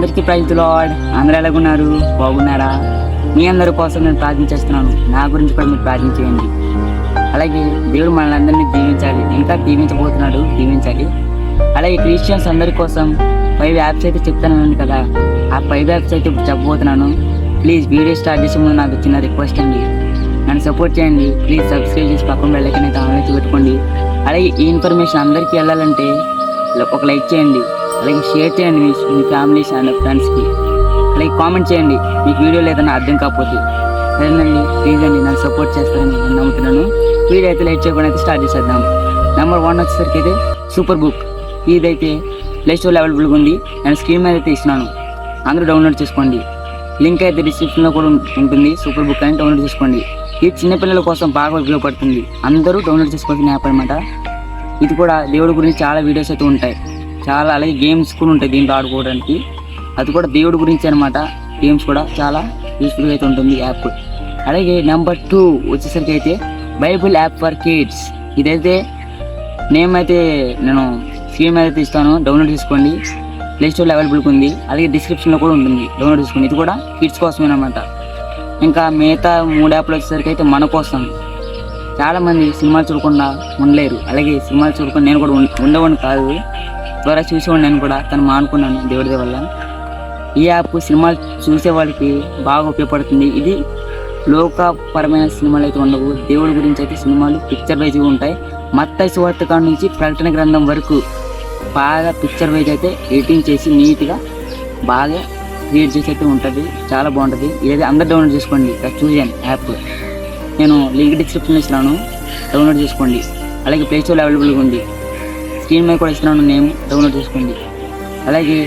అందరికీ praise lord. అందరూ ఎలాగున్నారు? బాగున్నారా? మీ అందరి కోసం నేను ప్రార్థించేస్తున్నాను. నా గురించి కూడా మీరు ప్రార్థించేయండి. అలాగే దేవుడు మనల్ని అందరినీ దీవించాలి, ఇంకా దీవించబోతున్నాడు, దీవించాలి. అలాగే క్రిస్టియన్స్ అందరి కోసం 5 యాప్స్ అయితే చెప్తాను కదా, ఆ 5 యాప్స్ అయితే ఇప్పుడు చెప్పబోతున్నాను. ప్లీజ్ వీడియో స్టార్ట్ చేసే ముందు నాకు చిన్న రిక్వెస్ట్ అండి, నన్ను సపోర్ట్ చేయండి. ప్లీజ్ సబ్స్క్రైబ్ చేసి పక్కన బెల్ ఐకాన్ అయితే ఆన్ చేసి పెట్టుకోండి. అలాగే ఈ ఇన్ఫర్మేషన్ అందరికీ వెళ్ళాలంటే ఒక లైక్ చేయండి, అలాగే షేర్ చేయండి మీ ఫ్యామిలీస్ అండ్ ఫ్రెండ్స్కి. అలాగే కామెంట్ చేయండి మీకు వీడియో లేదన్నా అర్థం కాకపోతే. సరేనండి, ప్లీజ్ అండి, నన్ను సపోర్ట్ చేస్తారని నేను నమ్ముతున్నాను. వీడియో అయితే లైక్ చేయకుండా అయితే స్టార్ట్ చేసేద్దాం. నెంబర్ 1 వచ్చేసరికి అయితే సూపర్ బుక్. ఇదైతే ప్లేస్టోర్లో అవైలబుల్గా ఉంది. నేను స్క్రీన్ మీద అయితే ఇస్తున్నాను, అందరూ డౌన్లోడ్ చేసుకోండి. లింక్ అయితే డిస్క్రిప్షన్లో కూడా ఉంటుంది. సూపర్ బుక్ అని డౌన్లోడ్ చేసుకోండి. ఇది చిన్నపిల్లల కోసం బాగా ఉపయోగపడుతుంది, అందరూ డౌన్లోడ్ చేసుకోవాల్సిన యాప్ అనమాట. ఇది కూడా దేవుడి గురించి చాలా వీడియోస్ అయితే ఉంటాయి, చాలా. అలాగే గేమ్స్ కూడా ఉంటాయి దీంట్లో ఆడుకోవడానికి, అది కూడా దేవుడి గురించి అనమాట. గేమ్స్ కూడా చాలా యూస్ఫుల్గా అయితే ఉంటుంది యాప్. అలాగే నెంబర్ 2 వచ్చేసరికి అయితే బైబిల్ యాప్ ఫర్ కిడ్స్. ఇదైతే నేమ్ అయితే నేను స్క్రీన్ మీద అయితే ఇస్తాను, డౌన్లోడ్ చేసుకోండి. ప్లేస్టోర్లో అవైలబుల్గా ఉంది, అలాగే డిస్క్రిప్షన్లో కూడా ఉంటుంది, డౌన్లోడ్ చేసుకోండి. ఇది కూడా కిడ్స్ కోసమే అనమాట. ఇంకా మిగతా 3 యాప్లు వచ్చేసరికి అయితే మన కోసం. చాలామంది సినిమాలు చూడకుండా ఉండలేరు, అలాగే సినిమాలు చూడకుండా నేను కూడా ఉండేవాడిని కాదు, త్వరగా చూసేవాడిని నేను కూడా, తను మానుకున్నాను దేవుడి వల్ల. ఈ యాప్ సినిమాలు చూసే వాళ్ళకి బాగా ఉపయోగపడుతుంది. ఇది లోకపరమైన సినిమాలు అయితే ఉండవు, దేవుడి గురించి అయితే సినిమాలు పిక్చర్ వైజ్గా ఉంటాయి. మత్తయి సువార్త కాడ నుంచి ప్రకటన గ్రంథం వరకు బాగా పిక్చర్ వైజ్ అయితే ఎడిటింగ్ చేసి నీట్గా బాగా క్రియేట్ చేసి అయితే ఉంటుంది, చాలా బాగుంటుంది. ఇదైతే అందరు డౌన్లోడ్ చేసుకోండి. చూసాను యాప్, నేను లింక్ డిస్క్రిప్షన్లో ఇస్తున్నాను, డౌన్లోడ్ చేసుకోండి. అలాగే ప్లేస్టోర్లో అవైలబుల్గా ఉంది, స్క్రీన్ మీద కూడా ఇస్తున్నాను, నేమ్ డౌన్లోడ్ చేసుకోండి. అలాగే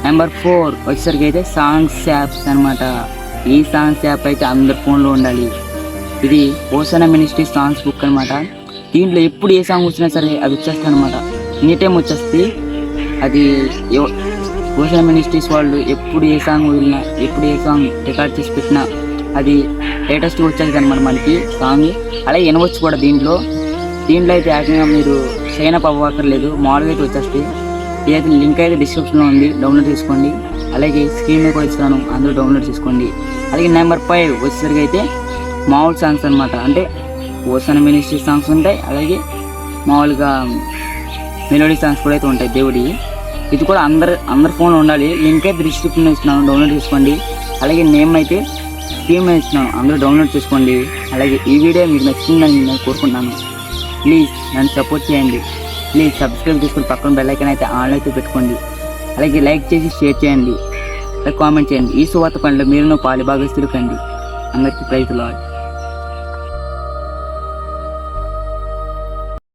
నెంబర్ 4 వచ్చేసరికి అయితే సాంగ్స్ యాప్స్ అనమాట. ఈ సాంగ్స్ యాప్ అయితే అందరి ఫోన్లో ఉండాలి. ఇది హోసన్నా మినిస్ట్రీ సాంగ్స్ బుక్ అనమాట. దీంట్లో ఎప్పుడు ఏ సాంగ్ వచ్చినా సరే అది వచ్చేస్తుంది అనమాట, ఎనీ టైం వచ్చేస్తుంది. అది హోసన్నా మినిస్ట్రీస్ వాళ్ళు ఎప్పుడు ఏ సాంగ్ వదిలినా, ఎప్పుడు ఏ సాంగ్ రికార్డ్ చేసి పెట్టినా అది లేటెస్ట్గా వచ్చేది అనమాట మనకి సాంగ్. అలాగే వినవచ్చు కూడా దీంట్లో అయితే ఏకంగా మీరు సైన్ అప్ అవ్వక్కర్లేదు, మామూలుగా అయితే వచ్చేస్తాయి. ఇదైతే లింక్ అయితే డిస్క్రిప్షన్లో ఉంది, డౌన్లోడ్ చేసుకోండి. అలాగే స్క్రీన్ మీద కూడా ఇస్తాను, అందరూ డౌన్లోడ్ చేసుకోండి. అలాగే నెంబర్ 5 వచ్చేసరికి అయితే మామూలు సాంగ్స్ అనమాట. అంటే హోసన్నా మినిస్ట్రీ సాంగ్స్ ఉంటాయి, అలాగే మామూలుగా మెలోడీ సాంగ్స్ కూడా అయితే ఉంటాయి దేవుడి. ఇది కూడా అందరి ఫోన్లో ఉండాలి. లింక్ అయితే డిస్క్రిప్షన్లో ఇస్తున్నాను, డౌన్లోడ్ చేసుకోండి. అలాగే నేమ్ అయితే స్క్రీన్ మీద ఇస్తున్నాను, అందరూ డౌన్లోడ్ చేసుకోండి. అలాగే ఈ వీడియో మీకు నచ్చిందని నేను కోరుకుంటున్నాను. ప్లీజ్ నన్ను సపోర్ట్ చేయండి. ప్లీజ్ సబ్స్క్రైబ్ చేసుకుని పక్కన బెల్ ఐకాన్ అయితే ఆన్ అయితే పెట్టుకోండి. అలాగే లైక్ చేసి షేర్ చేయండి, అలాగే కామెంట్ చేయండి. ఈ సువార్త పనిలో మీరు పాలుభాగస్తులు కండి. అందరికీ ప్రైజ్ లార్డ్.